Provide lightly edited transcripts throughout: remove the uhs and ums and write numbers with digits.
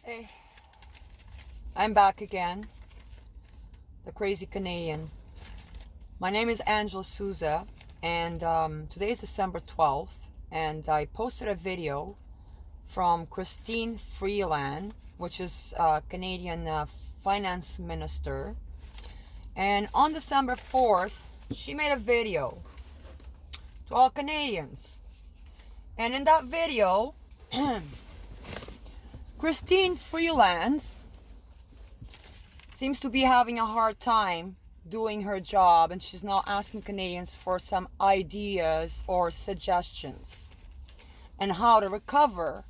Hey, I'm back again, the crazy Canadian. My name is Angela Souza, and today is December 12th, and I posted a video from Chrystie Freeland, which is a Canadian finance minister. And on December 4th, she made a video to all Canadians. And in that video, Chrystie Freeland seems to be having a hard time doing her job, and she's now asking Canadians for some ideas or suggestions on how to recover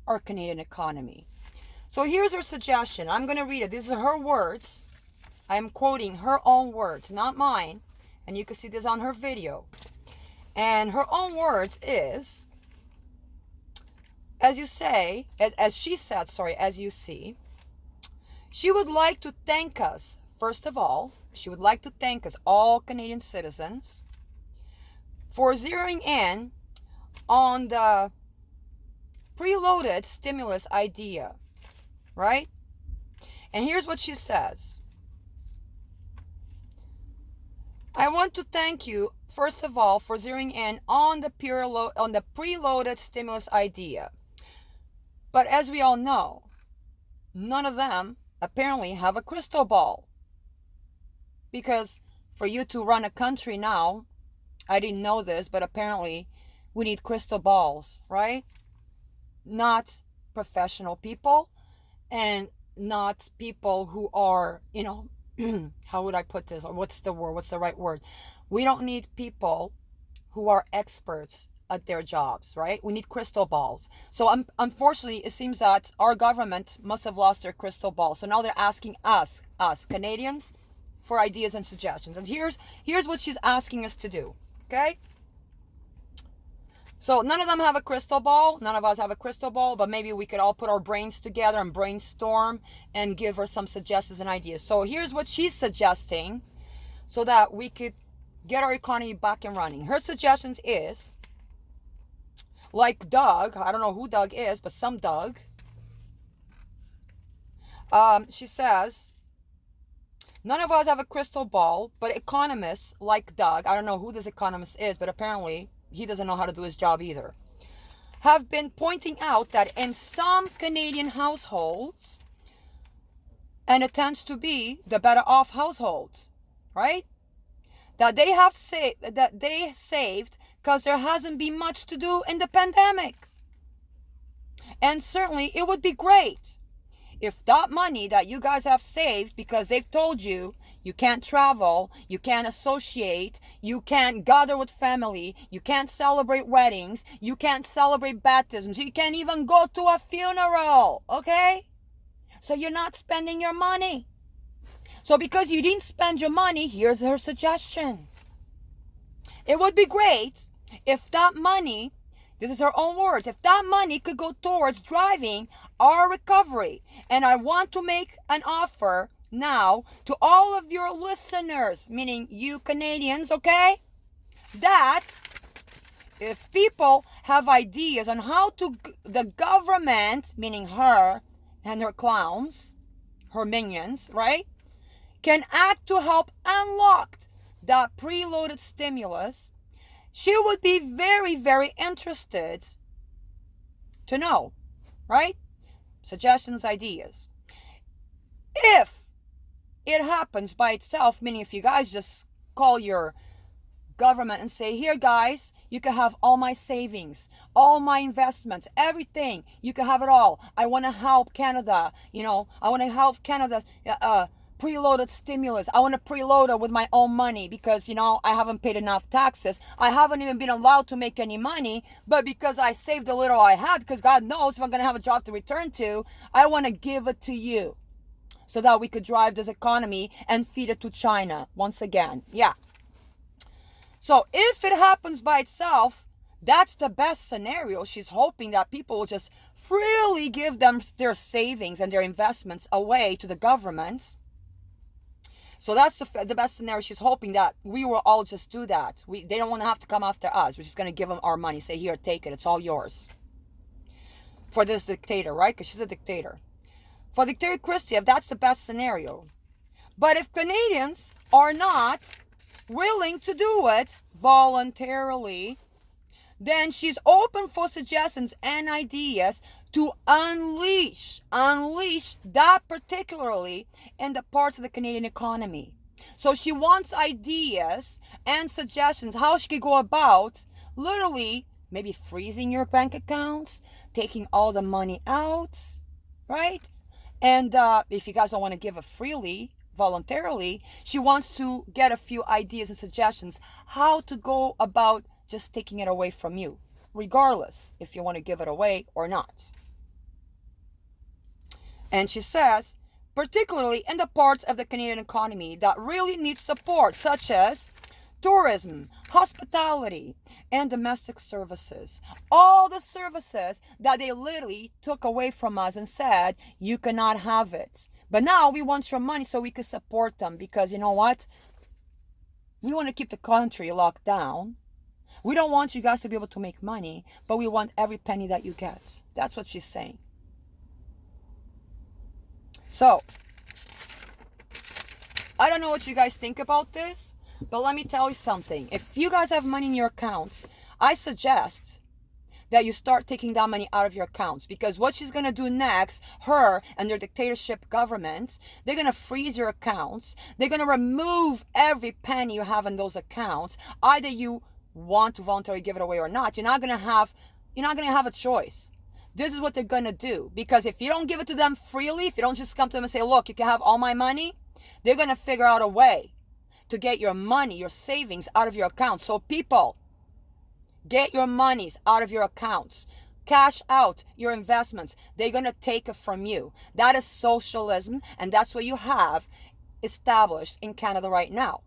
our Canadian economy. So here's her suggestion. I'm going to read it. These are her words. I'm quoting her own words, not mine. And you can see this on her video. And her own words is, as you see, she would like to thank us, first of all, she would like to thank us, all Canadian citizens, for zeroing in on the preloaded stimulus idea, right? And here's what she says. I want to thank you, first of all, for zeroing in on the preloaded stimulus idea. But as we all know, none of them apparently have a crystal ball. Because for you to run a country now, I didn't know this, but apparently we need crystal balls, right? Not professional people and not people who are, how would I put this? What's the word? What's the right word? We don't need people who are experts at their jobs, right? We need crystal balls. So unfortunately, it seems that our government must have lost their crystal ball. So now they're asking us Canadians, for ideas and suggestions. And here's what she's asking us to do, okay? So none of them have a crystal ball. None of us have a crystal ball, but maybe we could all put our brains together and brainstorm and give her some suggestions and ideas. So here's what she's suggesting so that we could get our economy back and running. Her suggestions is, like Doug, I don't know who Doug is, but some Doug. She says, none of us have a crystal ball, but economists like Doug, I don't know who this economist is, but apparently he doesn't know how to do his job either, have been pointing out that in some Canadian households, and it tends to be the better off households, right? That they have saved because there hasn't been much to do in the pandemic. And certainly it would be great if that money that you guys have saved, because they've told you you can't travel, you can't associate, you can't gather with family, you can't celebrate weddings, you can't celebrate baptisms, you can't even go to a funeral, okay? So you're not spending your money. So because you didn't spend your money, here's her suggestion. It would be great if that money, this is her own words, if that money could go towards driving our recovery. And I want to make an offer now to all of your listeners, meaning you Canadians, okay? That if people have ideas on how to, the government, meaning her and her clowns, her minions, right, can act to help unlock that preloaded stimulus, she would be very, very interested to know, right? Suggestions, ideas. If it happens by itself, meaning if you guys just call your government and say, here guys, you can have all my savings, all my investments, everything, you can have it all. I want to help Canada, I want to help Canada preloaded stimulus. I want to preload it with my own money because, I haven't paid enough taxes. I haven't even been allowed to make any money, but because I saved the little I have, because God knows if I'm going to have a job to return to, I want to give it to you so that we could drive this economy and feed it to China once again. Yeah. So if it happens by itself, that's the best scenario. She's hoping that people will just freely give them their savings and their investments away to the government. So that's the best scenario. She's hoping that we will all just do that. They don't want to have to come after us. We're just going to give them our money. Say, here, take it. It's all yours. For this dictator, right? Because she's a dictator. for Dictator Chrystie, if that's the best scenario. But if Canadians are not willing to do it voluntarily, then she's open for suggestions and ideas to unleash that, particularly in the parts of the Canadian economy. So she wants ideas and suggestions how she could go about literally maybe freezing your bank accounts, taking all the money out, right? And if you guys don't want to give it freely, voluntarily, she wants to get a few ideas and suggestions how to go about just taking it away from you, regardless if you want to give it away or not. And she says, particularly in the parts of the Canadian economy that really need support, such as tourism, hospitality, and domestic services. All the services that they literally took away from us and said, you cannot have it. But now we want your money so we can support them, because you know what? We want to keep the country locked down. We don't want you guys to be able to make money, but we want every penny that you get. That's what she's saying. So, I don't know what you guys think about this, but let me tell you something. If you guys have money in your accounts, I suggest that you start taking that money out of your accounts, because what she's going to do next, her and their dictatorship government, they're going to freeze your accounts. They're going to remove every penny you have in those accounts. Either you want to voluntarily give it away or not. You're not going to have a choice. This is what they're going to do, because if you don't give it to them freely, if you don't just come to them and say, look, you can have all my money, they're going to figure out a way to get your money, your savings out of your accounts. So people, get your monies out of your accounts. Cash out your investments. They're going to take it from you. That is socialism, and that's what you have established in Canada right now.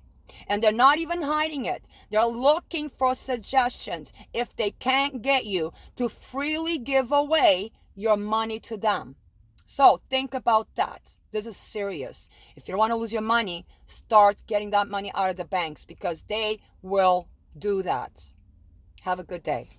And they're not even hiding it. They're looking for suggestions if they can't get you to freely give away your money to them. So think about that. This is serious. If you don't want to lose your money, start getting that money out of the banks, because they will do that. Have a good day.